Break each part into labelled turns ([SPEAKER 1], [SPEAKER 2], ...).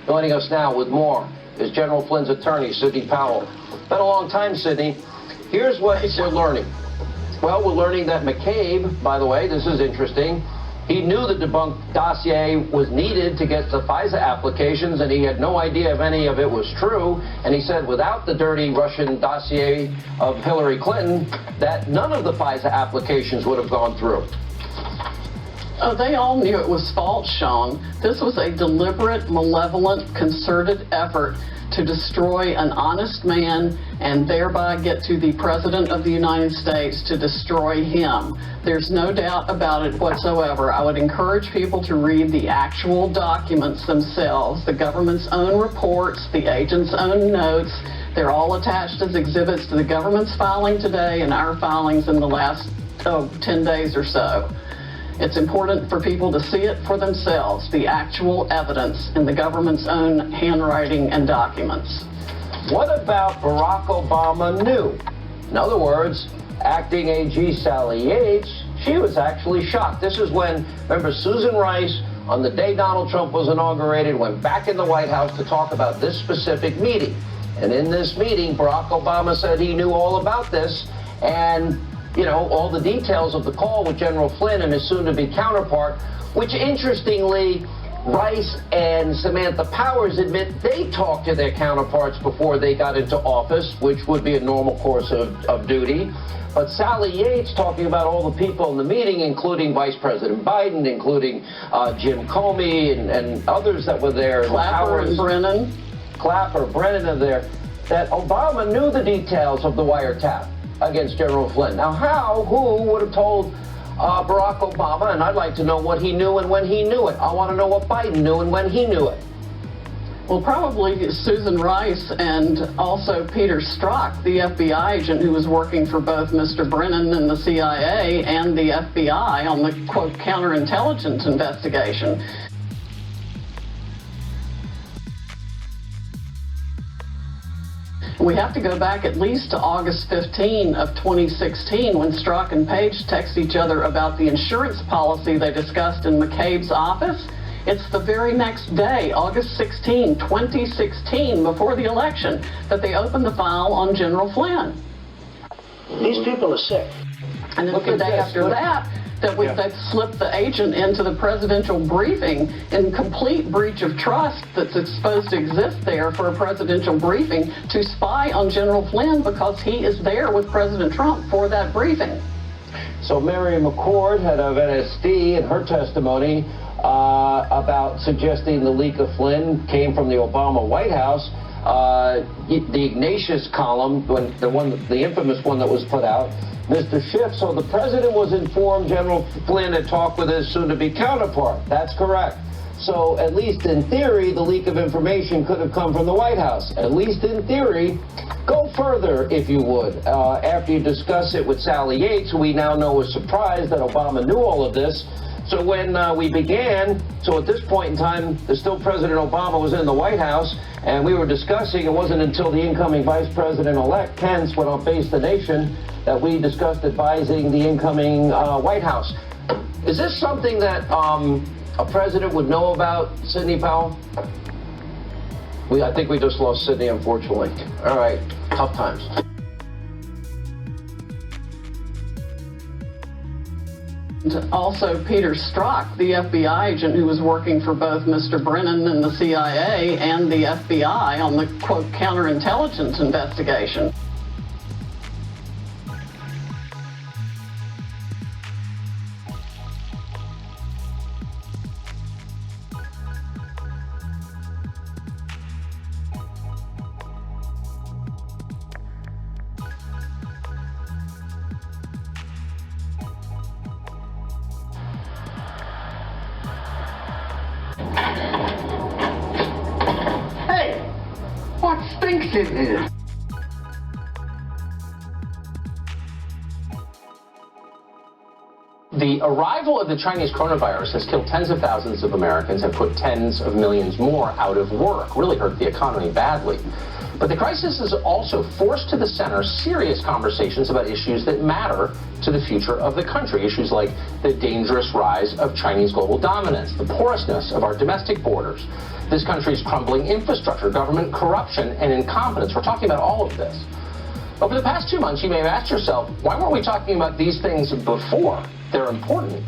[SPEAKER 1] Joining us now with more is General Flynn's attorney, Sidney Powell. Been a long time, Sidney. Here's what we're learning. Well, we're learning that McCabe, by the way, this is interesting, he knew the debunked dossier was needed to get the FISA applications, and he had no idea if any of it was true. And he said without the dirty Russian dossier of Hillary Clinton, that none of the FISA applications would have gone through.
[SPEAKER 2] Oh, they all knew it was false, Sean. This was a deliberate, malevolent, concerted effort to destroy an honest man and thereby get to the President of the United States to destroy him. There's no doubt about it whatsoever. I would encourage people to read the actual documents themselves, the government's own reports, the agent's own notes. They're all attached as exhibits to the government's filing today and our filings in the last 10 days or so. It's important for people to see it for themselves, the actual evidence in the government's own handwriting and documents.
[SPEAKER 1] What about Barack Obama knew? In other words, acting AG Sally Yates, she was actually shocked. This is when, remember, Susan Rice, on the day Donald Trump was inaugurated, went back in the White House to talk about this specific meeting. And in this meeting, Barack Obama said he knew all about this, and you know, all the details of the call with General Flynn and his soon-to-be counterpart, which interestingly, Rice and Samantha Powers admit they talked to their counterparts before they got into office, which would be a normal course of duty. But Sally Yates talking about all the people in the meeting, including Vice President Biden, including Jim Comey and others that were there.
[SPEAKER 2] Clapper and Brennan.
[SPEAKER 1] Clapper, Brennan are there, that Obama knew the details of the wiretap against General Flynn. Now, who would have told Barack Obama? And I'd like to know what he knew and when he knew it. I want to know what Biden knew and when he knew it.
[SPEAKER 2] Well, probably Susan Rice and also Peter Strzok, the FBI agent who was working for both Mr. Brennan and the CIA and the FBI on the, quote, counterintelligence investigation. We have to go back at least to August 15 of 2016 when Strzok and Page text each other about the insurance policy they discussed in McCabe's office. It's the very next day, August 16, 2016, before the election, that they opened the file on General Flynn.
[SPEAKER 1] These people are sick.
[SPEAKER 2] And then the day after that, they've slipped the agent into the presidential briefing in complete breach of trust that's supposed to exist there for a presidential briefing to spy on General Flynn because he is there with President Trump for that briefing.
[SPEAKER 1] So Mary McCord, head of NSD, in her testimony about suggesting the leak of Flynn came from the Obama White House. The Ignatius column, the infamous one that was put out, Mr. Schiff, so the president was informed General Flynn had talked with his soon-to-be counterpart. That's correct. So at least in theory, the leak of information could have come from the White House. At least in theory. Go further, if you would. After you discuss it with Sally Yates, who we now know was surprised that Obama knew all of this. So when we began, so at this point in time, still President Obama was in the White House, and we were discussing, it wasn't until the incoming Vice President-elect Pence went on Face the Nation that we discussed advising the incoming White House. Is this something that a president would know about, Sidney Powell? I think we just lost Sidney, unfortunately. All right, tough times.
[SPEAKER 2] Also, Peter Strzok, the FBI agent who was working for both Mr. Brennan and the CIA and the FBI on the, quote, counterintelligence investigation.
[SPEAKER 3] What stinks in here?
[SPEAKER 4] The arrival of the Chinese coronavirus has killed tens of thousands of Americans and put tens of millions more out of work, really hurt the economy badly. But the crisis has also forced to the center serious conversations about issues that matter to the future of the country. Issues like the dangerous rise of Chinese global dominance, the porousness of our domestic borders, this country's crumbling infrastructure, government corruption, and incompetence. We're talking about all of this. Over the past 2 months, you may have asked yourself, why weren't we talking about these things before? They're important.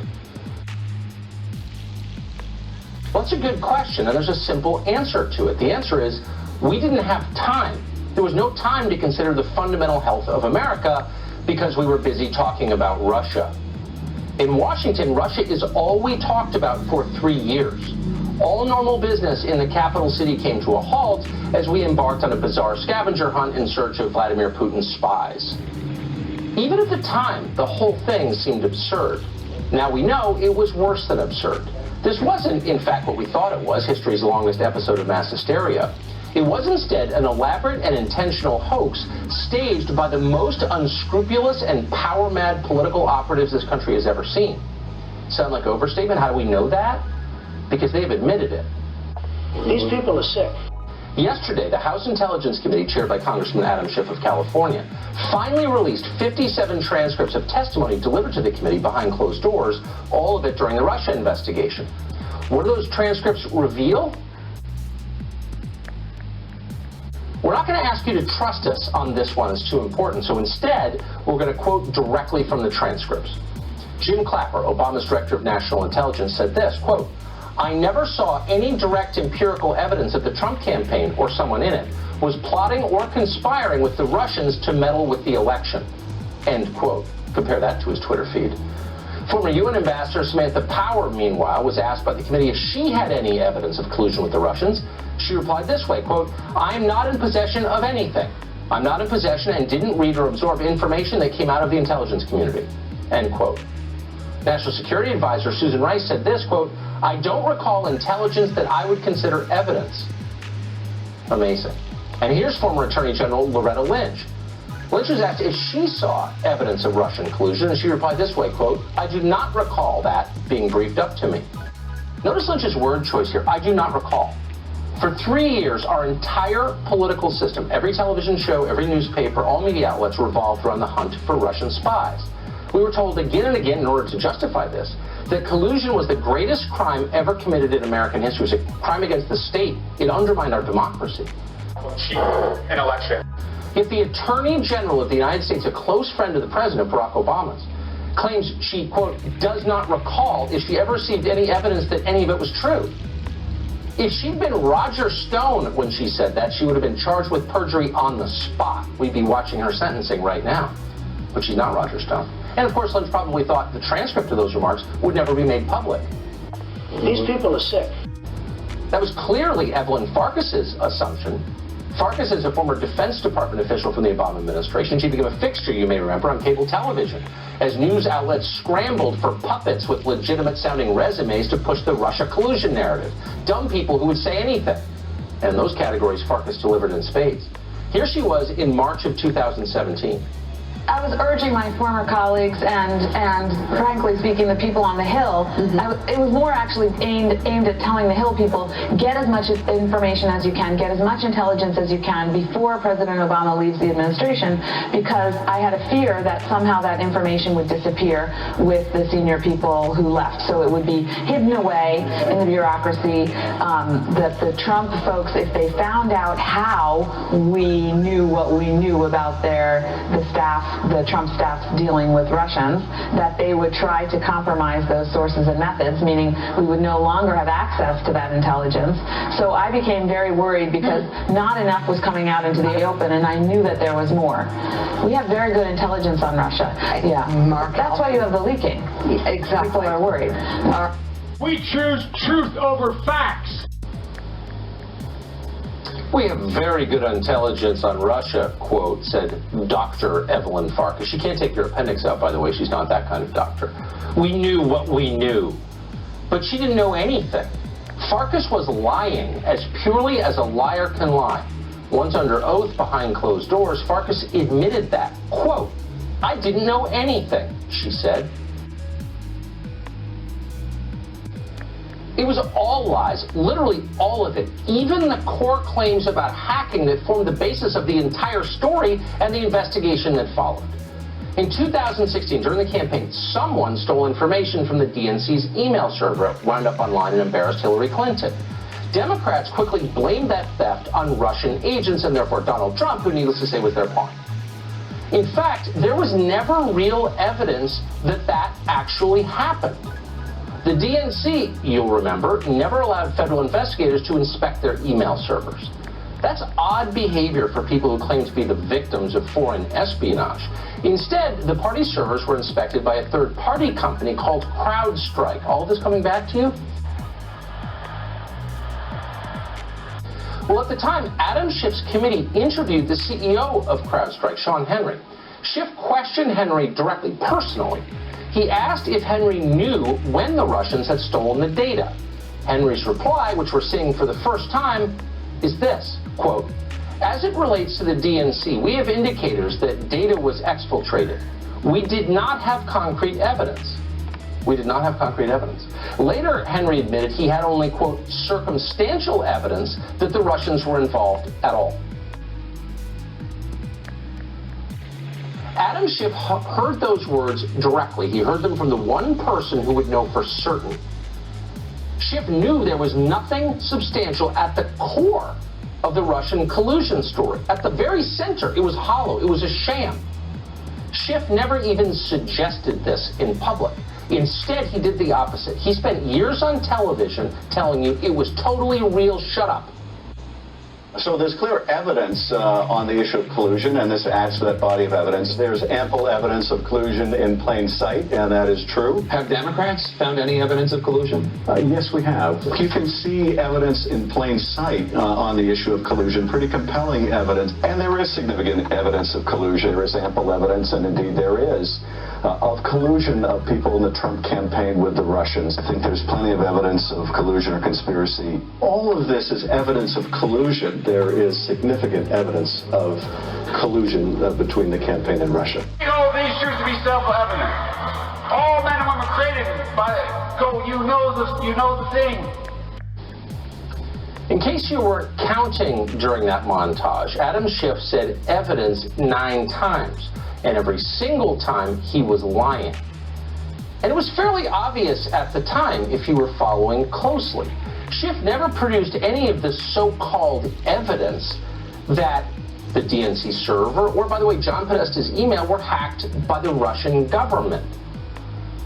[SPEAKER 4] Well, that's a good question, and there's a simple answer to it. The answer is, we didn't have time. There was no time to consider the fundamental health of America because we were busy talking about Russia. In Washington, Russia is all we talked about for 3 years. All normal business in the capital city came to a halt as we embarked on a bizarre scavenger hunt in search of Vladimir Putin's spies. Even at the time, the whole thing seemed absurd. Now we know it was worse than absurd. This wasn't, in fact, what we thought it was, history's longest episode of mass hysteria. It was instead an elaborate and intentional hoax staged by the most unscrupulous and power-mad political operatives this country has ever seen. Sound like overstatement? How do we know that? Because they've admitted it.
[SPEAKER 3] These people are sick.
[SPEAKER 4] Yesterday, the House Intelligence Committee, chaired by Congressman Adam Schiff of California, finally released 57 transcripts of testimony delivered to the committee behind closed doors, all of it during the Russia investigation. What do those transcripts reveal? We're not going to ask you to trust us on this one. It's too important. So instead, we're going to quote directly from the transcripts. Jim Clapper, Obama's director of national intelligence, said this, quote, "I never saw any direct empirical evidence that the Trump campaign, or someone in it, was plotting or conspiring with the Russians to meddle with the election." End quote. Compare that to his Twitter feed. Former UN Ambassador Samantha Power, meanwhile, was asked by the committee if she had any evidence of collusion with the Russians. She replied this way, quote, "I am not in possession of anything. I'm not in possession and didn't read or absorb information that came out of the intelligence community." End quote. National Security Advisor Susan Rice said this, quote, "I don't recall intelligence that I would consider evidence." Amazing. And here's former Attorney General Loretta Lynch. Lynch was asked if she saw evidence of Russian collusion, and she replied this way, quote, "I do not recall that being briefed up to me." Notice Lynch's word choice here, "I do not recall." For 3 years, our entire political system, every television show, every newspaper, all media outlets revolved around the hunt for Russian spies. We were told again and again, in order to justify this, that collusion was the greatest crime ever committed in American history. It was a crime against the state. It undermined our democracy.
[SPEAKER 5] An election.
[SPEAKER 4] Yet the Attorney General of the United States, a close friend of the President, Barack Obama's, claims she, quote, "does not recall if she ever received any evidence that any of it was true." If she'd been Roger Stone when she said that, she would have been charged with perjury on the spot. We'd be watching her sentencing right now. But she's not Roger Stone. And of course, Lynch probably thought the transcript of those remarks would never be made public.
[SPEAKER 3] These people are sick.
[SPEAKER 4] That was clearly Evelyn Farkas's assumption. Farkas is a former Defense Department official from the Obama administration. She became a fixture, you may remember, on cable television as news outlets scrambled for puppets with legitimate-sounding resumes to push the Russia collusion narrative. Dumb people who would say anything. And in those categories, Farkas delivered in spades. Here she was in March of 2017.
[SPEAKER 6] I was urging my former colleagues and frankly speaking, the people on the Hill, it was more actually aimed at telling the Hill people, get as much information as you can, get as much intelligence as you can before President Obama leaves the administration, because I had a fear that somehow that information would disappear with the senior people who left. So it would be hidden away in the bureaucracy, that the Trump folks, if they found out how we knew what we knew about the Trump staff's dealing with Russians, that they would try to compromise those sources and methods, meaning we would no longer have access to that intelligence. So I became very worried because not enough was coming out into the open, and I knew that there was more. We have very good intelligence on Russia. Yeah, that's why you have the leaking. Exactly. People are worried.
[SPEAKER 5] We choose truth over facts.
[SPEAKER 4] We have very good intelligence on Russia, quote, said Dr. Evelyn Farkas. She can't take your appendix out, by the way. She's not that kind of doctor. We knew what we knew. But she didn't know anything. Farkas was lying as purely as a liar can lie. Once under oath behind closed doors, Farkas admitted that. Quote, "I didn't know anything," she said. It was all lies, literally all of it, even the core claims about hacking that formed the basis of the entire story and the investigation that followed. In 2016, during the campaign, someone stole information from the DNC's email server. It wound up online and embarrassed Hillary Clinton. Democrats quickly blamed that theft on Russian agents and therefore Donald Trump, who, needless to say, was their pawn. In fact, there was never real evidence that that actually happened. The DNC, you'll remember, never allowed federal investigators to inspect their email servers. That's odd behavior for people who claim to be the victims of foreign espionage. Instead, the party servers were inspected by a third-party company called CrowdStrike. All of this coming back to you? Well, at the time, Adam Schiff's committee interviewed the CEO of CrowdStrike, Sean Henry. Schiff questioned Henry directly, personally. He asked if Henry knew when the Russians had stolen the data. Henry's reply, which we're seeing for the first time, is this, quote, "As it relates to the DNC, we have indicators that data was exfiltrated. We did not have concrete evidence." We did not have concrete evidence. Later, Henry admitted he had only, quote, "circumstantial evidence that the Russians were involved at all." Adam Schiff heard those words directly. He heard them from the one person who would know for certain. Schiff knew there was nothing substantial at the core of the Russian collusion story. At the very center, it was hollow. It was a sham. Schiff never even suggested this in public. Instead, he did the opposite. He spent years on television telling you it was totally real. Shut up.
[SPEAKER 7] So there's clear evidence on the issue of collusion, and this adds to that body of evidence. There's ample evidence of collusion in plain sight, and that is true.
[SPEAKER 8] Have Democrats found any evidence of collusion?
[SPEAKER 7] Yes, we have. You can see evidence in plain sight on the issue of collusion, pretty compelling evidence. And there is significant evidence of collusion. There is ample evidence, and indeed there is, of collusion of people in the Trump campaign with the Russians. I think there's plenty of evidence of collusion or conspiracy. All of this is evidence of collusion. There is significant evidence of collusion between the campaign and Russia.
[SPEAKER 5] You know these truths to be self-evident. All men and women created by God. You know the thing.
[SPEAKER 4] In case you weren't counting during that montage, Adam Schiff said evidence 9 times, and every single time he was lying. And it was fairly obvious at the time if you were following closely. Schiff never produced any of the so-called evidence that the DNC server, or by the way, John Podesta's email, were hacked by the Russian government.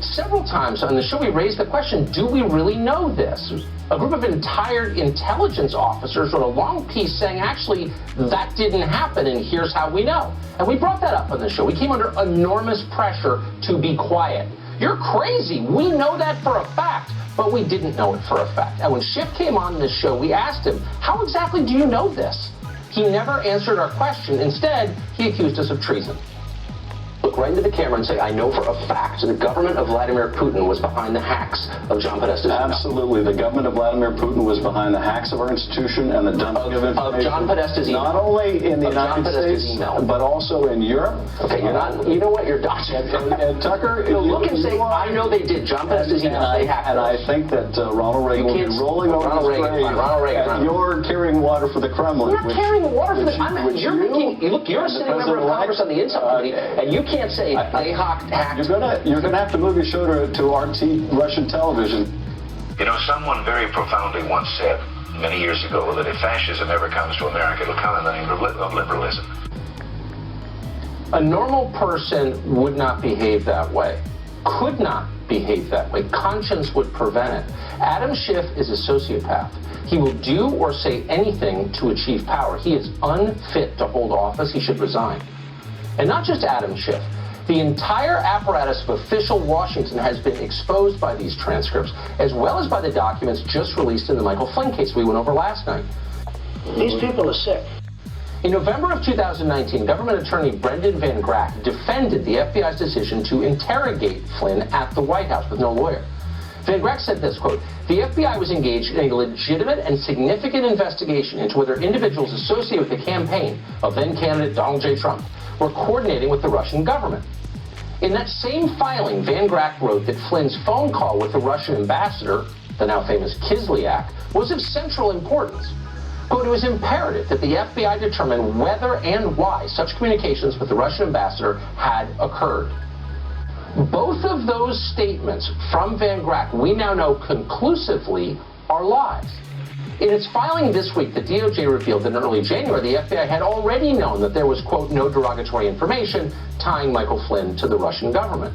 [SPEAKER 4] Several times on the show we raised the question, do we really know this? A group of retired intelligence officers wrote a long piece saying, actually, that didn't happen, and here's how we know. And we brought that up on the show. We came under enormous pressure to be quiet. You're crazy. We know that for a fact, but we didn't know it for a fact. And when Schiff came on this show, we asked him, how exactly do you know this? He never answered our question. Instead, he accused us of treason. Look right into the camera and say, I know for a fact the government of Vladimir Putin was behind the hacks of John Podesta's email.
[SPEAKER 7] Absolutely. The government of Vladimir Putin was behind the hacks of our institution and the dumping of information.
[SPEAKER 4] Of John Podesta's email.
[SPEAKER 7] Not only in the United States, but also in Europe.
[SPEAKER 4] Okay, you're not, you know what, you're dodging.
[SPEAKER 7] And Tucker,
[SPEAKER 4] look and say, I know they did. John Podesta's email, they hacked
[SPEAKER 7] And I think that Ronald Reagan will be rolling over his grave. And you're carrying water for the Kremlin.
[SPEAKER 4] I'm not carrying water for the Kremlin. You're a sitting member of Congress on the Intel Committee, and you can't say they hacked.
[SPEAKER 7] You're gonna have to move your show to RT Russian television.
[SPEAKER 9] You know, someone very profoundly once said many years ago that if fascism ever comes to America, it'll come in the name of liberalism.
[SPEAKER 4] A normal person would not behave that way, could not behave that way. Conscience would prevent it. Adam Schiff is a sociopath. He will do or say anything to achieve power. He is unfit to hold office. He should resign. And not just Adam Schiff. The entire apparatus of official Washington has been exposed by these transcripts, as well as by the documents just released in the Michael Flynn case we went over last night.
[SPEAKER 3] These people are sick.
[SPEAKER 4] In November of 2019, government attorney Brendan Van Grack defended the FBI's decision to interrogate Flynn at the White House with no lawyer. Van Grack said this, quote, the FBI was engaged in a legitimate and significant investigation into whether individuals associated with the campaign of then-candidate Donald J. Trump were coordinating with the Russian government. In that same filing, Van Grack wrote that Flynn's phone call with the Russian ambassador the now famous Kislyak, was of central importance. Quote, it was imperative that the FBI determine whether and why such communications with the Russian ambassador had occurred. Both of those statements from Van Grack, we now know conclusively, are lies. In its filing this week, the DOJ revealed that in early January, the FBI had already known that there was, quote, no derogatory information tying Michael Flynn to the Russian government.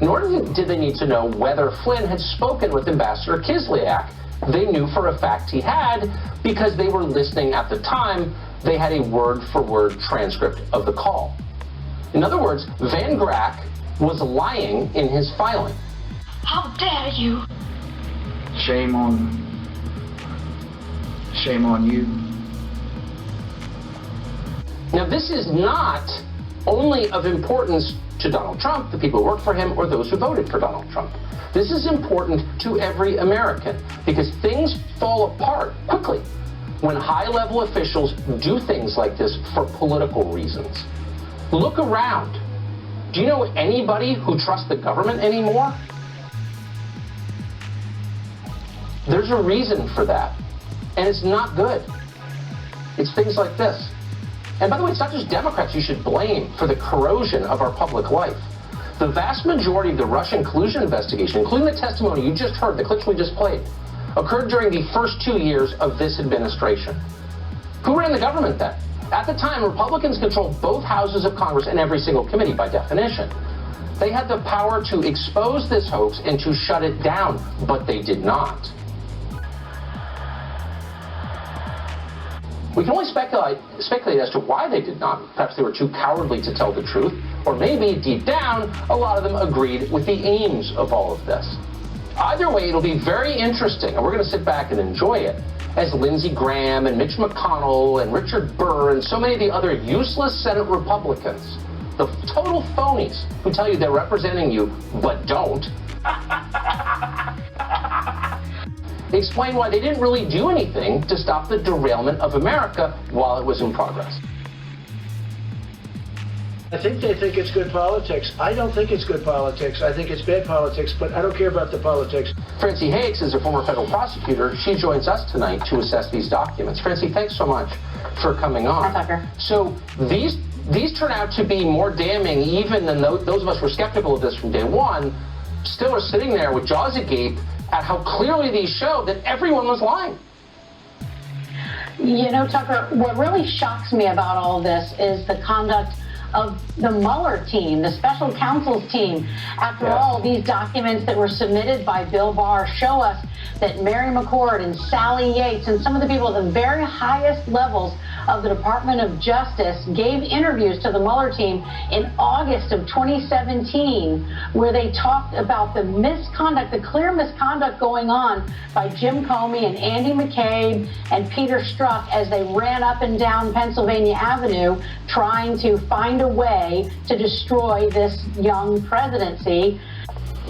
[SPEAKER 4] Nor did they need to know whether Flynn had spoken with Ambassador Kislyak. They knew for a fact he had because they were listening at the time. They had a word-for-word transcript of the call. In other words, Van Grack was lying in his filing.
[SPEAKER 10] How dare you?
[SPEAKER 3] Shame on you.
[SPEAKER 4] Now, this is not only of importance to Donald Trump, the people who work for him, or those who voted for Donald Trump. This is important to every American because things fall apart quickly when high-level officials do things like this for political reasons. Look around. Do you know anybody who trusts the government anymore? There's a reason for that, and it's not good. It's things like this. And by the way, it's not just Democrats you should blame for the corrosion of our public life. The vast majority of the Russian collusion investigation, including the testimony you just heard, the clips we just played, occurred during the first 2 years of this administration. Who ran the government then? At the time, Republicans controlled both houses of Congress and every single committee by definition. They had the power to expose this hoax and to shut it down, but they did not. We can only speculate as to why they did not. Perhaps they were too cowardly to tell the truth, or maybe, deep down, a lot of them agreed with the aims of all of this. Either way, it'll be very interesting, and we're going to sit back and enjoy it, as Lindsey Graham and Mitch McConnell and Richard Burr and so many of the other useless Senate Republicans, the total phonies who tell you they're representing you but don't, explain why they didn't really do anything to stop the derailment of America while it was in progress.
[SPEAKER 3] I think they think it's good politics. I don't think it's good politics. I think it's bad politics, but I don't care about the politics.
[SPEAKER 4] Francie Hakes is a former federal prosecutor. She joins us tonight to assess these documents. Francie, thanks so much for coming on.
[SPEAKER 11] Hi, Tucker.
[SPEAKER 4] So these turn out to be more damning even than those of us who were skeptical of this from day one, still are sitting there with jaws agape at how clearly these show that everyone was lying.
[SPEAKER 11] You know, Tucker, what really shocks me about all this is the conduct of the Mueller team, the special counsel's team. After all, these documents that were submitted by Bill Barr show us that Mary McCord and Sally Yates and some of the people at the very highest levels of the Department of Justice gave interviews to the Mueller team in August of 2017, where they talked about the misconduct, the clear misconduct going on by Jim Comey and Andy McCabe and Peter Strzok as they ran up and down Pennsylvania Avenue trying to find a way to destroy this young presidency.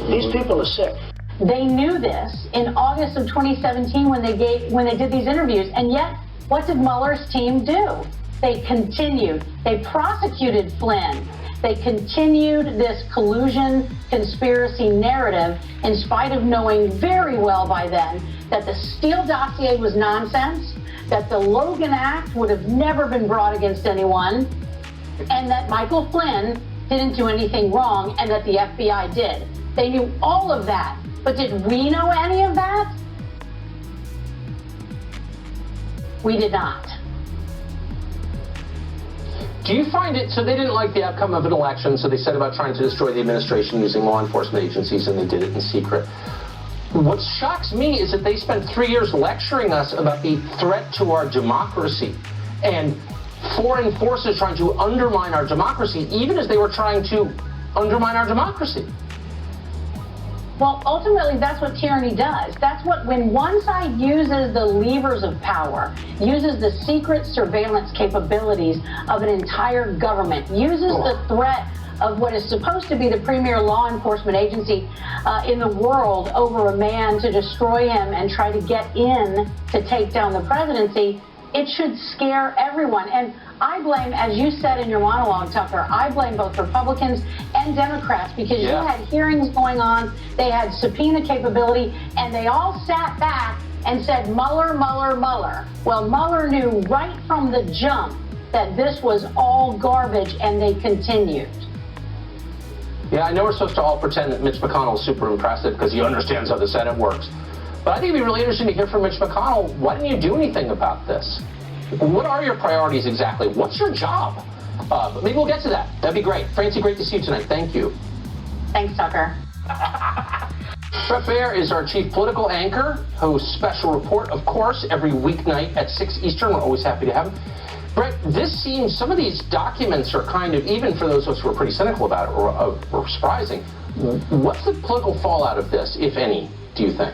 [SPEAKER 3] These people are sick.
[SPEAKER 11] They knew this in August of 2017 when they did these interviews, and yet what did Mueller's team do? They continued. They prosecuted Flynn. They continued this collusion conspiracy narrative in spite of knowing very well by then that the Steele dossier was nonsense, that the Logan Act would have never been brought against anyone, and that Michael Flynn didn't do anything wrong and that the FBI did. They knew all of that. But did we know any of that? We did not.
[SPEAKER 4] Do you find it, so they didn't like the outcome of an election, so they set about trying to destroy the administration using law enforcement agencies, and they did it in secret. What shocks me is that they spent 3 years lecturing us about the threat to our democracy and foreign forces trying to undermine our democracy, even as they were trying to undermine our democracy.
[SPEAKER 11] Well, ultimately, that's what tyranny does. That's what, when one side uses the levers of power, uses the secret surveillance capabilities of an entire government, uses the threat of what is supposed to be the premier law enforcement agency in the world over a man to destroy him and try to get in to take down the presidency, It should scare everyone. And I blame, as you said in your monologue, Tucker, I blame both Republicans and Democrats because you had hearings going on, they had subpoena capability, and they all sat back and said, Mueller, Mueller, Mueller. Well, Mueller knew right from the jump that this was all garbage, and they continued.
[SPEAKER 4] Yeah, I know we're supposed to all pretend that Mitch McConnell is super impressive because he understands how the Senate works. But I think it'd be really interesting to hear from Mitch McConnell. Why didn't you do anything about this? What are your priorities exactly? What's your job? Maybe we'll get to that. That'd be great. Francie, great to see you tonight. Thank you.
[SPEAKER 11] Thanks, Tucker.
[SPEAKER 4] Brett Baer is our chief political anchor, hosts Special Report, of course, every weeknight at 6 Eastern. We're always happy to have him. Brett, this seems, some of these documents are kind of, even for those of us who are pretty cynical about it, or surprising. What's the political fallout of this, if any, do you think?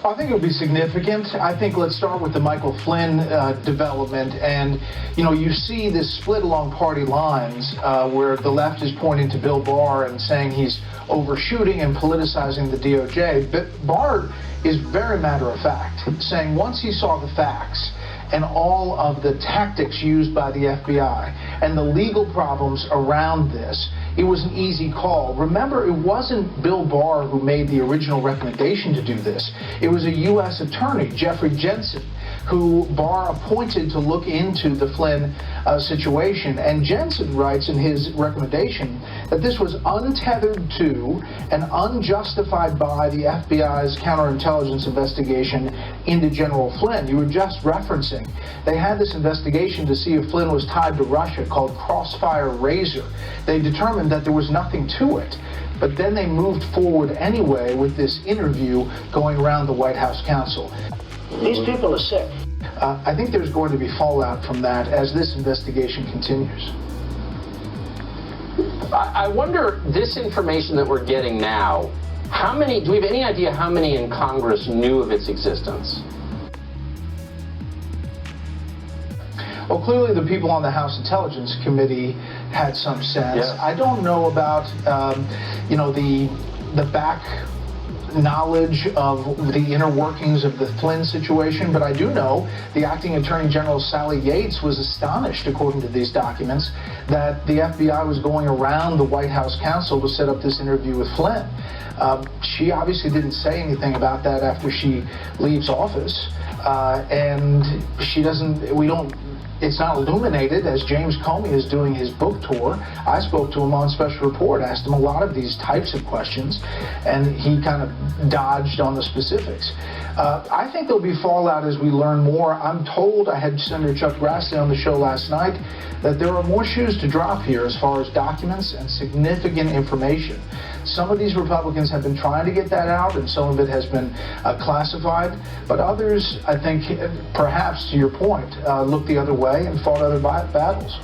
[SPEAKER 12] I think it would be significant. I think let's start with the Michael Flynn development. And, you know, you see this split along party lines where the left is pointing to Bill Barr and saying he's overshooting and politicizing the DOJ. But Barr is very matter of fact, saying once he saw the facts and all of the tactics used by the FBI and the legal problems around this, it was an easy call. Remember, it wasn't Bill Barr who made the original recommendation to do this. It was a U.S. attorney, Jeffrey Jensen, who Barr appointed to look into the Flynn situation. And Jensen writes in his recommendation that this was untethered to and unjustified by the FBI's counterintelligence investigation into General Flynn. You were just referencing. They had this investigation to see if Flynn was tied to Russia called Crossfire Razor. They determined that there was nothing to it. But then they moved forward anyway with this interview going around the White House counsel.
[SPEAKER 3] These people are sick.
[SPEAKER 12] I think there's going to be fallout from that as this investigation continues.
[SPEAKER 4] I wonder, this information that we're getting now, how many, do we have any idea how many in Congress knew of its existence?
[SPEAKER 12] Well, clearly the people on the House Intelligence Committee had some sense.
[SPEAKER 4] Yeah.
[SPEAKER 12] I don't know about, you know, the back knowledge of the inner workings of the Flynn situation, but I do know the acting Attorney General Sally Yates was astonished, according to these documents, that the FBI was going around the White House counsel to set up this interview with Flynn. She obviously didn't say anything about that after she leaves office, and she doesn't, it's not illuminated as James Comey is doing his book tour. I spoke to him on Special Report, asked him a lot of these types of questions, and he kind of dodged on the specifics. I think there'll be fallout as we learn more. I'm told, I had Senator Chuck Grassley on the show last night, that there are more shoes to drop here as far as documents and significant information. Some of these Republicans have been trying to get that out, and some of it has been classified. But others, I think, perhaps to your point, looked the other way and fought other battles.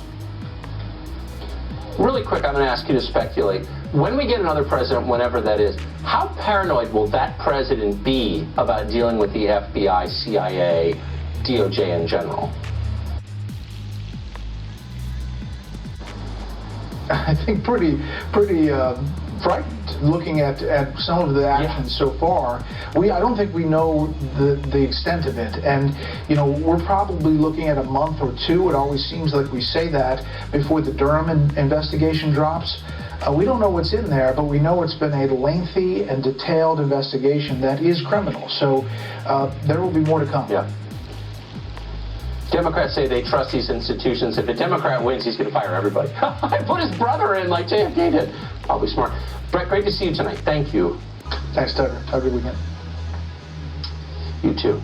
[SPEAKER 4] Really quick, I'm going to ask you to speculate. When we get another president, whenever that is, how paranoid will that president be about dealing with the FBI, CIA, DOJ in general?
[SPEAKER 12] I think pretty frightened looking at some of the actions so far. I don't think we know the extent of it, and you know, we're probably looking at a month or two. It always seems like we say that before the Durham investigation drops. We don't know what's in there, but we know it's been a lengthy and detailed investigation that is criminal. So there will be more to come.
[SPEAKER 4] Yeah. Democrats say they trust these institutions. If a Democrat wins, he's going to fire everybody. I put his brother in like JFK did. Probably smart. Brett, great to see you tonight. Thank you.
[SPEAKER 12] Thanks, Tucker. Have a good weekend.
[SPEAKER 4] You too.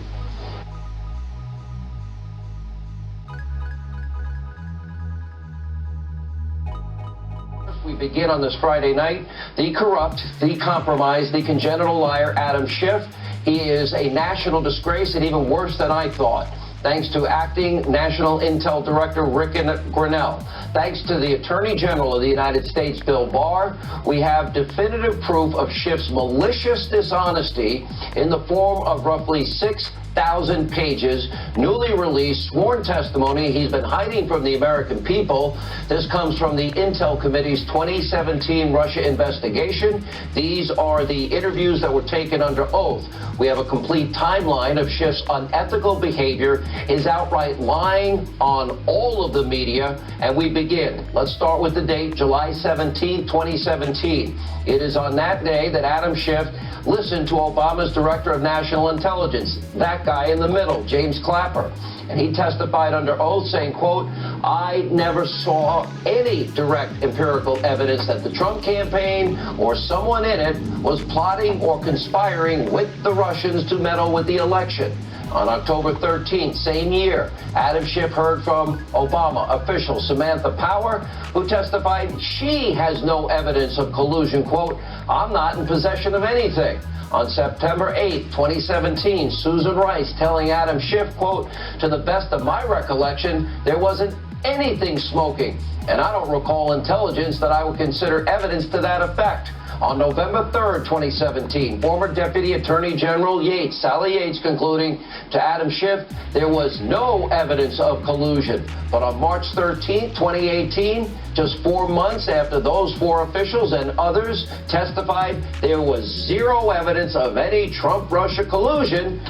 [SPEAKER 1] We begin on this Friday night. The corrupt, the compromised, the congenital liar, Adam Schiff. He is a national disgrace and even worse than I thought. Thanks to Acting National Intel Director Rick Grinnell. Thanks to the Attorney General of the United States, Bill Barr, we have definitive proof of Schiff's malicious dishonesty in the form of roughly 6 6,000 pages, newly released, sworn testimony he's been hiding from the American people. This comes from the Intel Committee's 2017 Russia investigation. These are the interviews that were taken under oath. We have a complete timeline of Schiff's unethical behavior, his outright lying on all of the media, and we begin. Let's start with the date, July 17, 2017. It is on that day that Adam Schiff listened to Obama's Director of National Intelligence, that guy in the middle, James Clapper. And he testified under oath saying, quote, I never saw any direct empirical evidence that the Trump campaign or someone in it was plotting or conspiring with the Russians to meddle with the election. On October 13th, same year, Adam Schiff heard from Obama official Samantha Power, who testified she has no evidence of collusion. Quote, I'm not in possession of anything. On September 8th, 2017, Susan Rice telling Adam Schiff, quote, to the best of my recollection, there wasn't anything smoking. And I don't recall intelligence that I would consider evidence to that effect. On November 3rd, 2017, former Deputy Attorney General Yates, Sally Yates, concluding to Adam Schiff, there was no evidence of collusion. But on March 13th, 2018, just 4 months after those four officials and others testified there was zero evidence of any Trump-Russia collusion.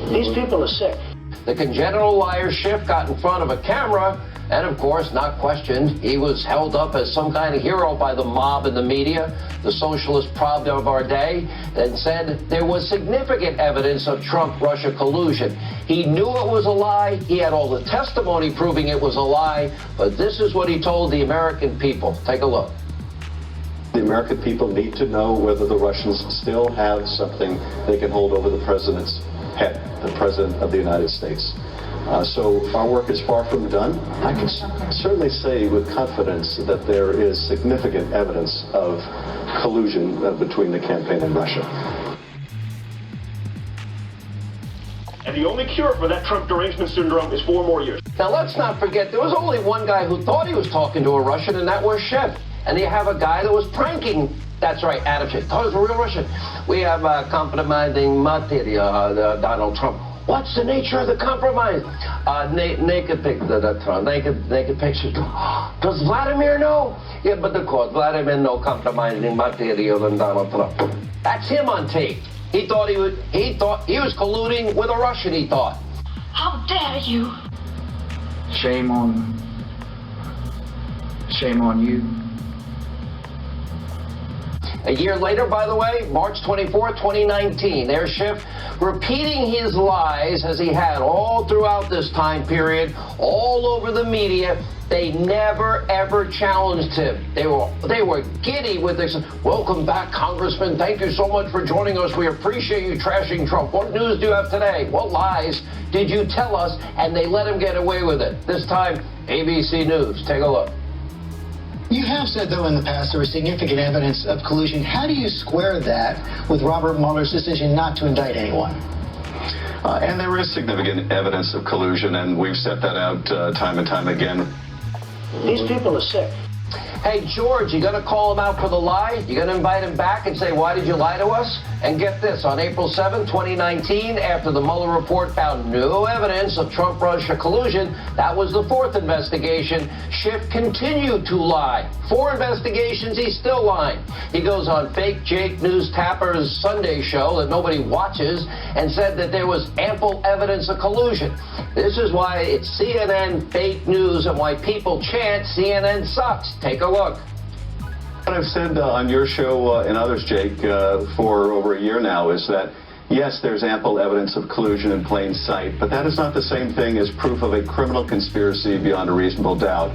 [SPEAKER 3] These people are sick.
[SPEAKER 1] The congenital liar Schiff got in front of a camera, and of course, not questioned. He was held up as some kind of hero by the mob and the media, the socialist Pravda of our day, and said there was significant evidence of Trump-Russia collusion. He knew it was a lie. He had all the testimony proving it was a lie, but this is what he told the American people. Take a look.
[SPEAKER 7] The American people need to know whether the Russians still have something they can hold over the president's head, the president of the United States. So our work is far from done. I can certainly say with confidence that there is significant evidence of collusion between the campaign and Russia.
[SPEAKER 13] And the only cure for that Trump derangement syndrome is 4 more years.
[SPEAKER 1] Now, let's not forget, there was only one guy who thought he was talking to a Russian, and that was Schiff. And you have a guy that was pranking. That's right, Adam Schiff. Thought it was a real Russian. We have compromising material, Donald Trump. What's the nature of the compromise? Naked pictures. Does Vladimir know? Yeah, but of course, Vladimir no compromising material than Donald Trump. That's him on tape. He thought he was colluding with a Russian, he thought.
[SPEAKER 10] How dare you?
[SPEAKER 14] Shame on you.
[SPEAKER 1] A year later, by the way, March 24, 2019, there's Schiff repeating his lies as he had all throughout this time period, all over the media. They never, ever challenged him. They were giddy with this. Welcome back, Congressman. Thank you so much for joining us. We appreciate you trashing Trump. What news do you have today? What lies did you tell us? And they let him get away with it. This time, ABC News. Take a look.
[SPEAKER 15] You have said, though, in the past there was significant evidence of collusion. How do you square that with Robert Mueller's decision not to indict anyone?
[SPEAKER 7] And there is significant evidence of collusion, and we've set that out time and time again.
[SPEAKER 3] These people are sick.
[SPEAKER 1] Hey, George, you going to call him out for the lie? You going to invite him back and say, why did you lie to us? And get this, on April 7, 2019, after the Mueller report found no evidence of Trump-Russia collusion, that was the fourth investigation, Schiff continued to lie. 4 investigations, he's still lying. He goes on fake Jake News Tapper's Sunday show that nobody watches and said that there was ample evidence of collusion. This is why it's CNN fake news and why people chant CNN sucks. Take a look.
[SPEAKER 7] What I've said on your show and others, Jake, for over a year now is that, yes, there's ample evidence of collusion in plain sight, but that is not the same thing as proof of a criminal conspiracy beyond a reasonable doubt.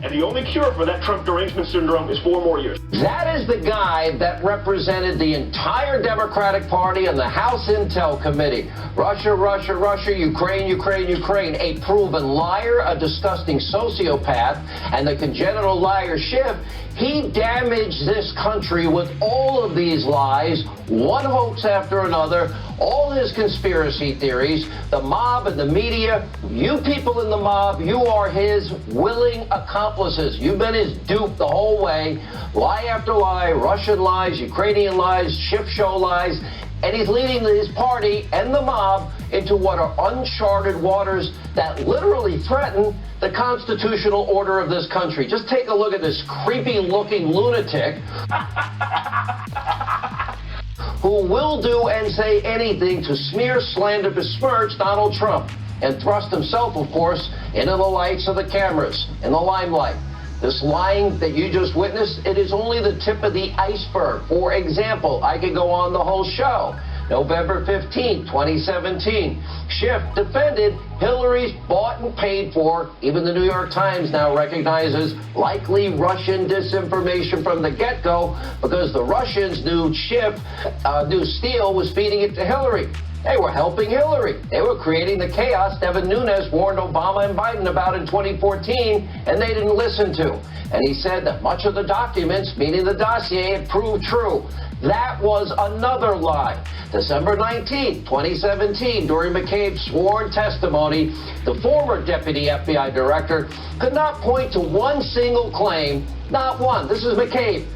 [SPEAKER 13] And the only cure for that Trump derangement syndrome is 4 more years.
[SPEAKER 1] That is the guy that represented the entire Democratic Party and the House Intel Committee. Russia, Russia, Russia, Ukraine, Ukraine, Ukraine. A proven liar, a disgusting sociopath, and the congenital liar Schiff. He damaged this country with all of these lies, one hoax after another, all his conspiracy theories, the mob and the media. You people in the mob, you are his willing accomplices. You've been his dupe the whole way. Lie after lie, Russian lies, Ukrainian lies, Schiff show lies. and he's leading his party and the mob into what are uncharted waters that literally threaten the constitutional order of this country. Just take a look at this creepy-looking lunatic who will do and say anything to smear, slander, besmirch Donald Trump, and thrust himself, of course, into the lights of the cameras, in the limelight. This lying that you just witnessed, it is only the tip of the iceberg. For example, I could go on the whole show. November 15, 2017, Schiff defended Hillary's bought and paid for, even the New York Times now recognizes, likely Russian disinformation from the get-go because the Russians knew Steele was feeding it to Hillary. They were helping Hillary. They were creating the chaos Devin Nunes warned Obama and Biden about in 2014, and they didn't listen to. And he said that much of the documents, meaning the dossier, had proved true. That was another lie. December 19, 2017, during McCabe's sworn testimony, the former deputy FBI director could not point to one single claim, not one, this is McCabe,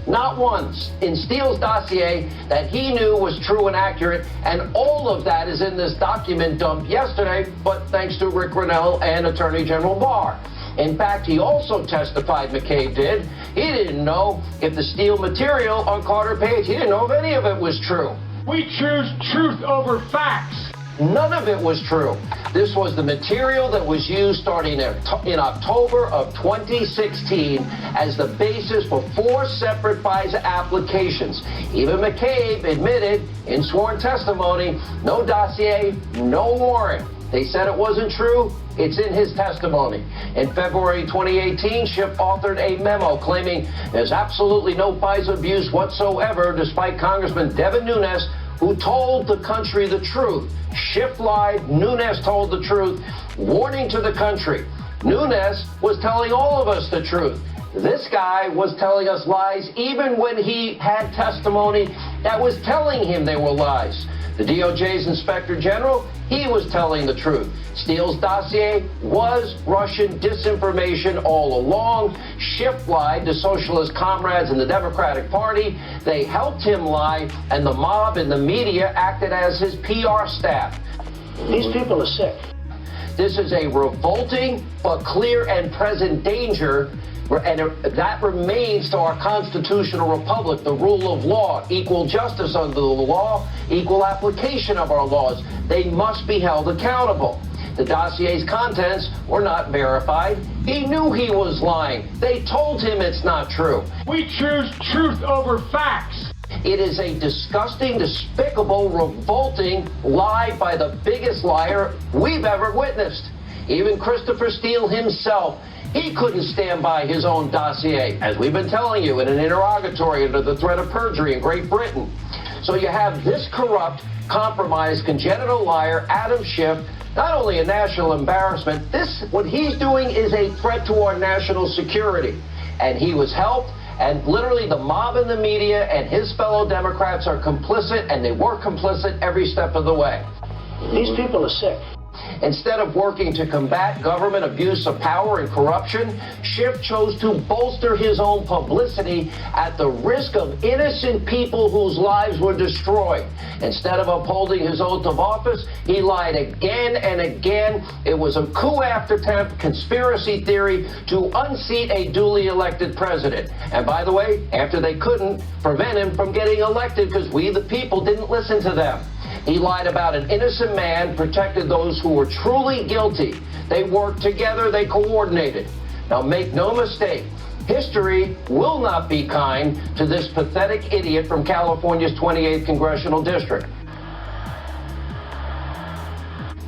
[SPEAKER 1] not one, in Steele's dossier that he knew was true and accurate, and all of that is in this document dump yesterday, but thanks to Rick Grinnell and Attorney General Barr. In fact, he also testified, McCabe did, he didn't know if the Steele material on Carter Page, he didn't know if any of it was true.
[SPEAKER 5] We choose truth over facts.
[SPEAKER 1] None of it was true. This was the material that was used starting in October of 2016 as the basis for 4 separate FISA applications. Even McCabe admitted in sworn testimony, no dossier, no warrant. They said it wasn't true. It's in his testimony. In February 2018, Schiff authored a memo claiming there's absolutely no FISA abuse whatsoever, despite Congressman Devin Nunes, who told the country the truth. Schiff lied, Nunes told the truth, warning to the country. Nunes was telling all of us the truth. This guy was telling us lies even when he had testimony that was telling him they were lies. The DOJ's Inspector General, he was telling the truth. Steele's dossier was Russian disinformation all along. Schiff lied to socialist comrades in the Democratic Party. They helped him lie, and the mob and the media acted as his PR staff.
[SPEAKER 3] These people are sick.
[SPEAKER 1] This is a revolting but clear and present danger, and that remains to our constitutional republic, the rule of law, equal justice under the law, equal application of our laws. They must be held accountable. The dossier's contents were not verified. He knew he was lying. They told him it's not true.
[SPEAKER 5] We choose truth over facts.
[SPEAKER 1] It is a disgusting, despicable, revolting lie by the biggest liar we've ever witnessed. Even Christopher Steele himself, he couldn't stand by his own dossier, as we've been telling you, in an interrogatory under the threat of perjury in Great Britain. So you have this corrupt, compromised, congenital liar, Adam Schiff, not only a national embarrassment, what he's doing is a threat to our national security. And he was helped, and literally the mob and the media and his fellow Democrats are complicit, and they were complicit every step of the way.
[SPEAKER 3] These people are sick.
[SPEAKER 1] Instead of working to combat government abuse of power and corruption, Schiff chose to bolster his own publicity at the risk of innocent people whose lives were destroyed. Instead of upholding his oath of office, he lied again and again. It was a coup attempt, conspiracy theory to unseat a duly elected president. And by the way, after they couldn't prevent him from getting elected because we, the people, didn't listen to them. He lied about an innocent man, protected those who were truly guilty. They worked together, they coordinated. Now make no mistake, history will not be kind to this pathetic idiot from California's 28th Congressional District.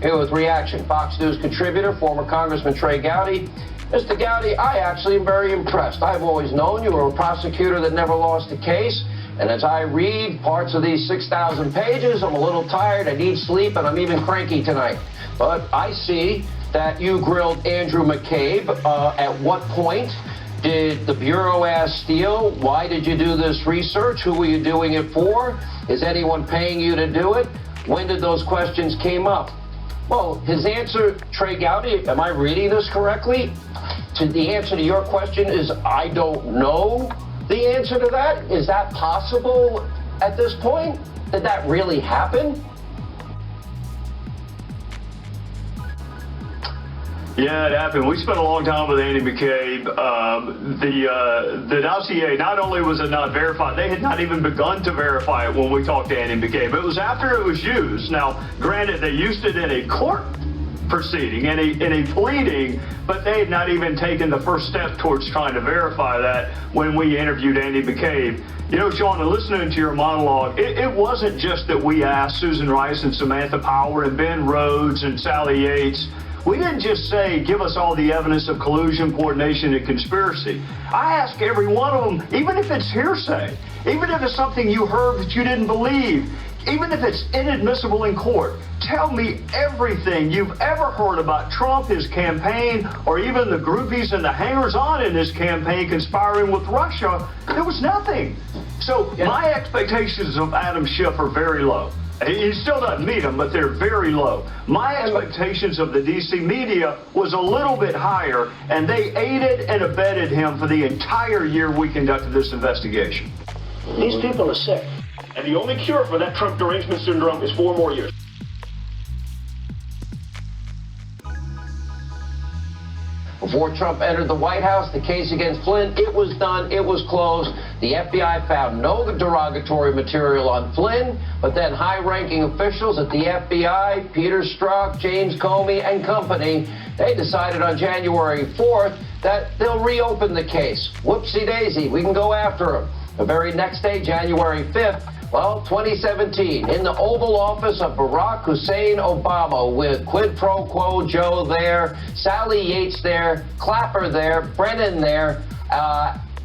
[SPEAKER 1] Here with reaction, Fox News contributor, former Congressman Trey Gowdy. Mr. Gowdy, I actually am very impressed. I've always known you were a prosecutor that never lost a case. And as I read parts of these 6,000 pages, I'm a little tired, I need sleep, and I'm even cranky tonight. But I see that you grilled Andrew McCabe. At what point did the Bureau ask Steele, why did you do this research? Who were you doing it for? Is anyone paying you to do it? When did those questions came up? Well, his answer, Trey Gowdy, am I reading this correctly? The answer to your question is, I don't know. The answer to that, is that possible? at this point? Did that really happen?
[SPEAKER 13] Yeah, it happened. We spent a long time with Andy McCabe. The dossier, not only was it not verified, they had not even begun to verify it when we talked to Andy McCabe. It was after it was used. Now, granted, they used it in a court proceeding, in a pleading, but they had not even taken the first step towards trying to verify that when we interviewed Andy McCabe. You know, Sean, listening to your monologue, it wasn't just that we asked Susan Rice and Samantha Power and Ben Rhodes and Sally Yates. We didn't just say, give us all the evidence of collusion, coordination, and conspiracy. I ask every one of them, even if it's hearsay, even if it's something you heard that you didn't believe, even if it's inadmissible in court, tell me everything you've ever heard about Trump, his campaign, or even the groupies and the hangers-on in his campaign conspiring with Russia. There was nothing. So my expectations of Adam Schiff are very low. He still doesn't meet them, but they're very low. My expectations of the D.C. media was a little bit higher, and they aided and abetted him for the entire year we conducted this investigation.
[SPEAKER 3] These people are sick.
[SPEAKER 13] And the only cure for that Trump derangement syndrome is 4 more years.
[SPEAKER 1] Before Trump entered the White House, the case against Flynn, it was done, it was closed. The FBI found no derogatory material on Flynn, but then high-ranking officials at the FBI, Peter Strzok, James Comey, and company, they decided on January 4th that they'll reopen the case. Whoopsie-daisy, we can go after him. The very next day, January 5th, well, 2017, in the Oval Office of Barack Hussein Obama, with Quid Pro Quo Joe there, Sally Yates there, Clapper there, Brennan there,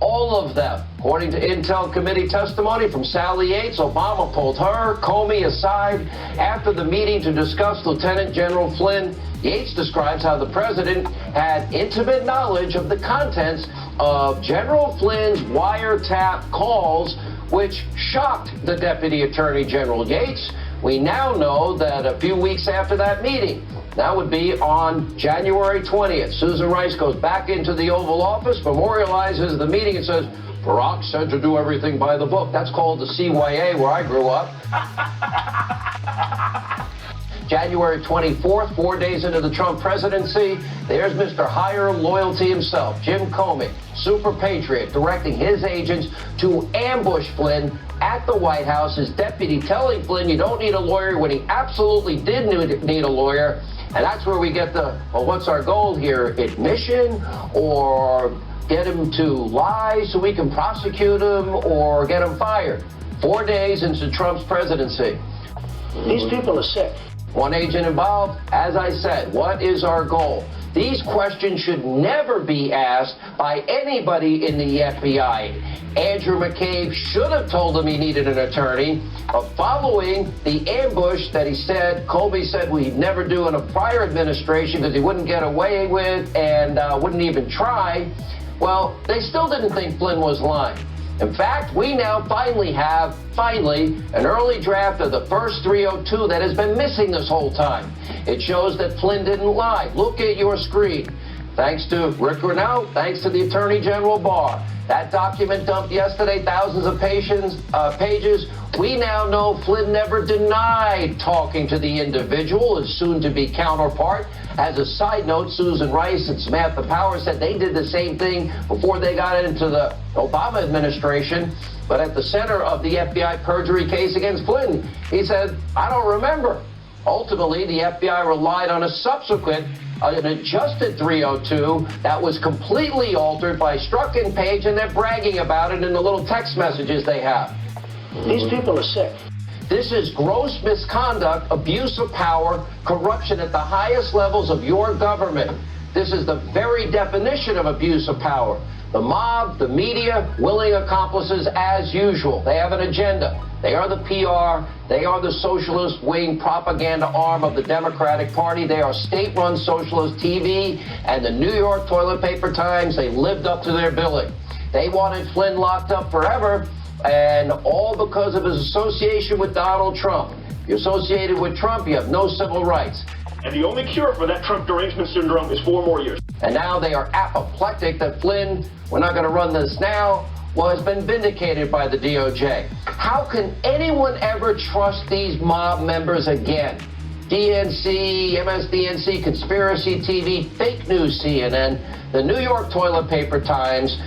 [SPEAKER 1] all of them. According to Intel Committee testimony from Sally Yates, Obama pulled her, Comey aside after the meeting to discuss Lieutenant General Flynn. Yates describes how the president had intimate knowledge of the contents of General Flynn's wiretap calls, which shocked the Deputy Attorney General Yates. We now know that a few weeks after that meeting, that would be on January 20th, Susan Rice goes back into the Oval Office, memorializes the meeting, and says, Barack said to do everything by the book. That's called the CYA where I grew up. January 24th, 4 days into the Trump presidency, there's Mr. Higher Loyalty himself, Jim Comey, super patriot, directing his agents to ambush Flynn at the White House, his deputy telling Flynn you don't need a lawyer when he absolutely did need a lawyer. And that's where we get the, well, what's our goal here? Admission, or get him to lie so we can prosecute him, or get him fired? 4 days into Trump's presidency.
[SPEAKER 3] These people are sick.
[SPEAKER 1] One agent involved, as I said, what is our goal? These questions should never be asked by anybody in the FBI. Andrew McCabe should have told him he needed an attorney. But following the ambush that he said, Comey said we'd never do in a prior administration because he wouldn't get away with and wouldn't even try, well, they still didn't think Flynn was lying. In fact, we now finally have an early draft of the first 302 that has been missing this whole time. It shows that Flynn didn't lie. Look at your screen. Thanks to Rick Grinnell, thanks to the Attorney General Barr. That document dumped yesterday, thousands of pages. We now know Flynn never denied talking to the individual, his soon-to-be counterpart. As a side note, Susan Rice and Samantha Power said they did the same thing before they got into the Obama administration. But at the center of the FBI perjury case against Flynn, he said, I don't remember. Ultimately, the FBI relied on a subsequent, an adjusted 302 that was completely altered by Strzok and Page, and they're bragging about it in the little text messages they have.
[SPEAKER 3] These people are sick.
[SPEAKER 1] This is gross misconduct, abuse of power, corruption at the highest levels of your government. This is the very definition of abuse of power. The mob, the media, willing accomplices as usual. They have an agenda. They are the PR. They are the socialist wing propaganda arm of the Democratic Party. They are state-run socialist TV and the New York Toilet Paper Times. They lived up to their billing. They wanted Flynn locked up forever, and all because of his association with Donald Trump. If you're associated with Trump, you have no civil rights.
[SPEAKER 13] And the only cure for that Trump derangement syndrome is 4 more years.
[SPEAKER 1] And now they are apoplectic that Flynn, we're not going to run this now, has been vindicated by the DOJ. How can anyone ever trust these mob members again? DNC, MSDNC, Conspiracy TV, Fake News CNN, the New York Toilet Paper Times,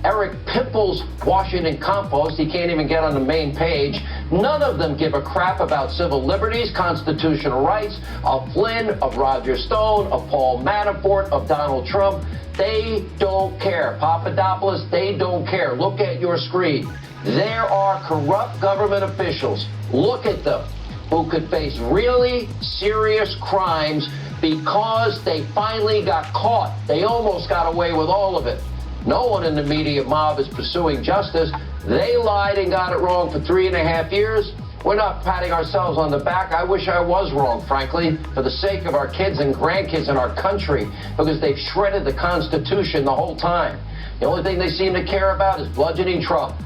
[SPEAKER 1] Eric Pimple's Washington Compost, he can't even get on the main page. None of them give a crap about civil liberties, constitutional rights, of Flynn, of Roger Stone, of Paul Manafort, of Donald Trump. They don't care. Papadopoulos, they don't care. Look at your screen. There are corrupt government officials. Look at them, who could face really serious crimes because they finally got caught. They almost got away with all of it. No one in the media mob is pursuing justice. They lied and got it wrong for 3.5 years. We're not patting ourselves on the back. I wish I was wrong, frankly, for the sake of our kids and grandkids and our country, because they've shredded the Constitution the whole time. The only thing they seem to care about is bludgeoning Trump.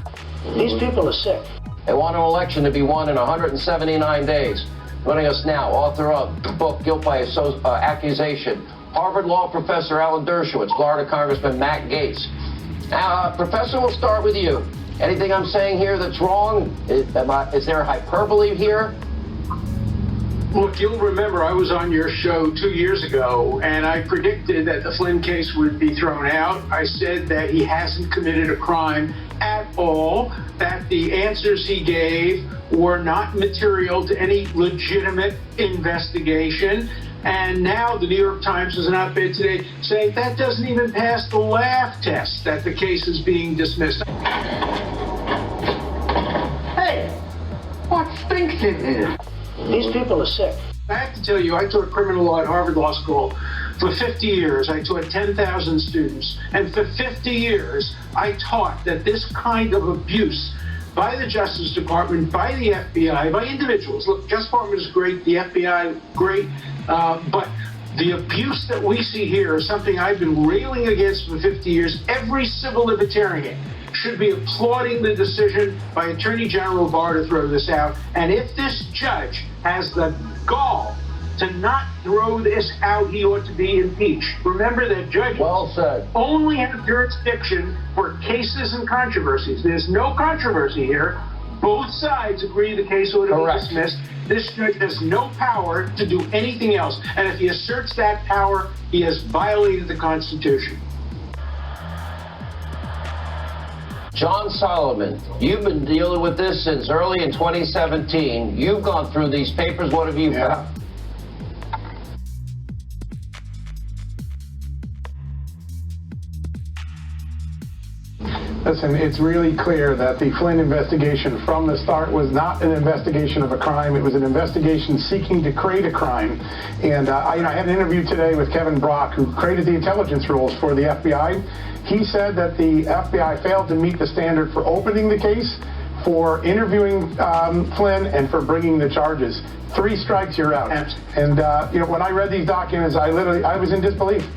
[SPEAKER 3] These people are sick.
[SPEAKER 1] They want an election to be won in 179 days. Joining us now, author of the book Guilt by Accusation, Harvard Law Professor Alan Dershowitz, Florida Congressman Matt Gaetz. Now, Professor, we'll start with you. Anything I'm saying here that's wrong? Is there hyperbole here?
[SPEAKER 16] Look, you'll remember I was on your show 2 years ago, and I predicted that the Flynn case would be thrown out. I said that he hasn't committed a crime at all, that the answers he gave were not material to any legitimate investigation. And now the New York Times has an op-ed today saying that doesn't even pass the laugh test, that the case is being dismissed. Hey, what stinks in here?
[SPEAKER 3] These people are sick.
[SPEAKER 16] I have to tell you, I taught criminal law at Harvard Law School for 50 years. I taught 10,000 students. And for 50 years, I taught that this kind of abuse by the Justice Department, by the FBI, by individuals. Look, Justice Department is great, the FBI, great, but the abuse that we see here is something I've been railing against for 50 years. Every civil libertarian should be applauding the decision by Attorney General Barr to throw this out. And if this judge has the gall to not throw this out, he ought to be impeached. Remember that judges only have jurisdiction for cases and controversies. There's no controversy here. Both sides agree the case ought to be dismissed. This judge has no power to do anything else. And if he asserts that power, he has violated the Constitution.
[SPEAKER 1] John Solomon, you've been dealing with this since early in 2017. You've gone through these papers. What have you found?
[SPEAKER 12] Listen, it's really clear that the Flynn investigation from the start was not an investigation of a crime. It was an investigation seeking to create a crime. And I had an interview today with Kevin Brock, who created the intelligence rules for the FBI. He said that the FBI failed to meet the standard for opening the case, for interviewing Flynn, and for bringing the charges. 3 strikes, you're out. And when I read these documents, I was in disbelief.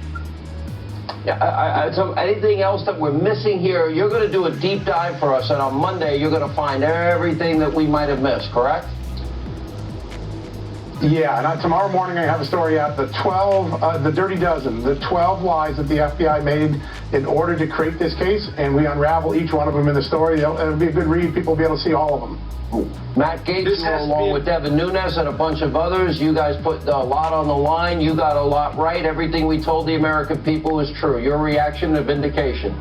[SPEAKER 1] Yeah, so anything else that we're missing here, you're going to do a deep dive for us, and on Monday you're going to find everything that we might have missed, correct?
[SPEAKER 12] Yeah, and tomorrow morning I have a story out, the Dirty Dozen, the 12 lies that the FBI made in order to create this case, and we unravel each one of them in the story. It'll be a good read. People will be able to see all of them.
[SPEAKER 1] Matt Gaetz, along with Devin Nunes and a bunch of others, you guys put a lot on the line. You got a lot right. Everything we told the American people is true. Your reaction to vindication?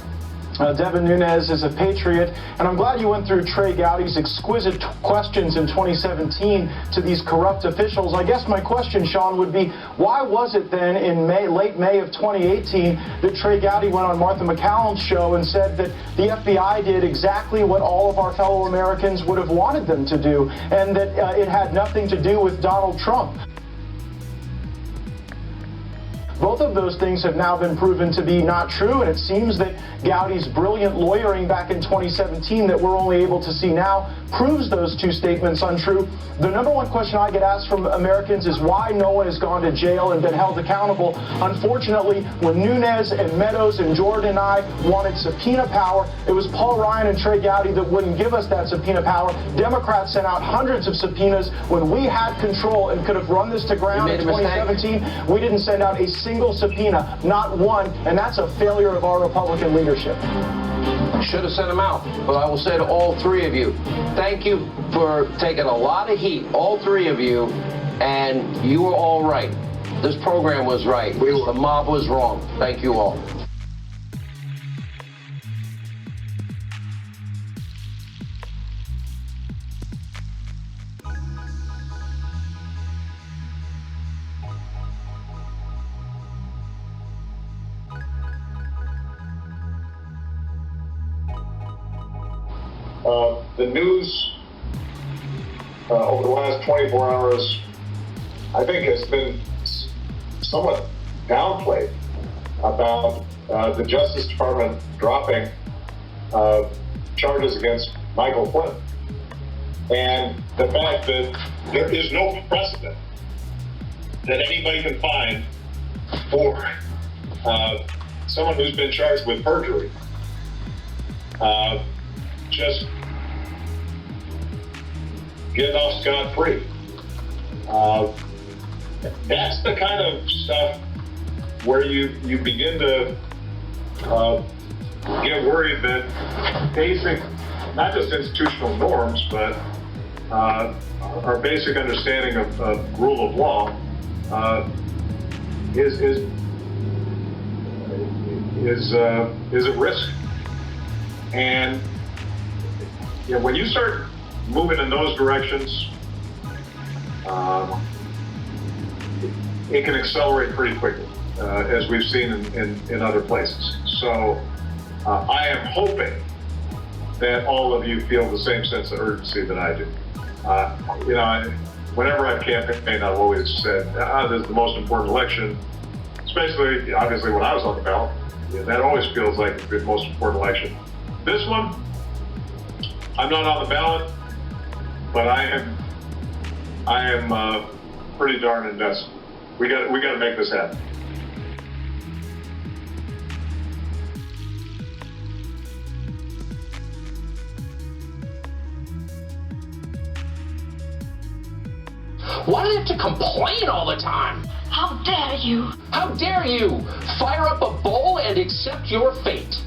[SPEAKER 17] Devin Nunes is a patriot, and I'm glad you went through Trey Gowdy's exquisite questions in 2017 to these corrupt officials. I guess my question, Sean, would be, why was it then in late May of 2018 that Trey Gowdy went on Martha McCallum's show and said that the FBI did exactly what all of our fellow Americans would have wanted them to do, and that it had nothing to do with Donald Trump? Both of those things have now been proven to be not true, and it seems that Gowdy's brilliant lawyering back in 2017 that we're only able to see now proves those 2 statements untrue. The number one question I get asked from Americans is why no one has gone to jail and been held accountable. Unfortunately, when Nunes and Meadows and Jordan and I wanted subpoena power, it was Paul Ryan and Trey Gowdy that wouldn't give us that subpoena power. Democrats sent out hundreds of subpoenas when we had control and could have run this to ground in 2017. We didn't send out a single subpoena, not one, and that's a failure of our Republican leadership.
[SPEAKER 1] Should have sent him out. But I will say to all three of you, thank you for taking a lot of heat, all three of you, and you were all right. This program was right. The mob was wrong. Thank you all.
[SPEAKER 18] The news over the last 24 hours, I think, has been somewhat downplayed about the Justice Department dropping charges against Michael Flynn. And the fact that there is no precedent that anybody can find for someone who's been charged with perjury just getting off scot-free. That's the kind of stuff where you begin to get worried that basic, not just institutional norms, but our basic understanding of rule of law is at risk. And when you start moving in those directions, it can accelerate pretty quickly, as we've seen in other places. So I am hoping that all of you feel the same sense of urgency that I do. Whenever I've campaigned, I've always said, this is the most important election, especially, obviously, when I was on the ballot. That always feels like the most important election. This one, I'm not on the ballot, but I am pretty darn invested. We got to make this happen.
[SPEAKER 4] Why do they have to complain all the time?
[SPEAKER 10] How dare you?
[SPEAKER 4] How dare you? Fire up a bowl and accept your fate.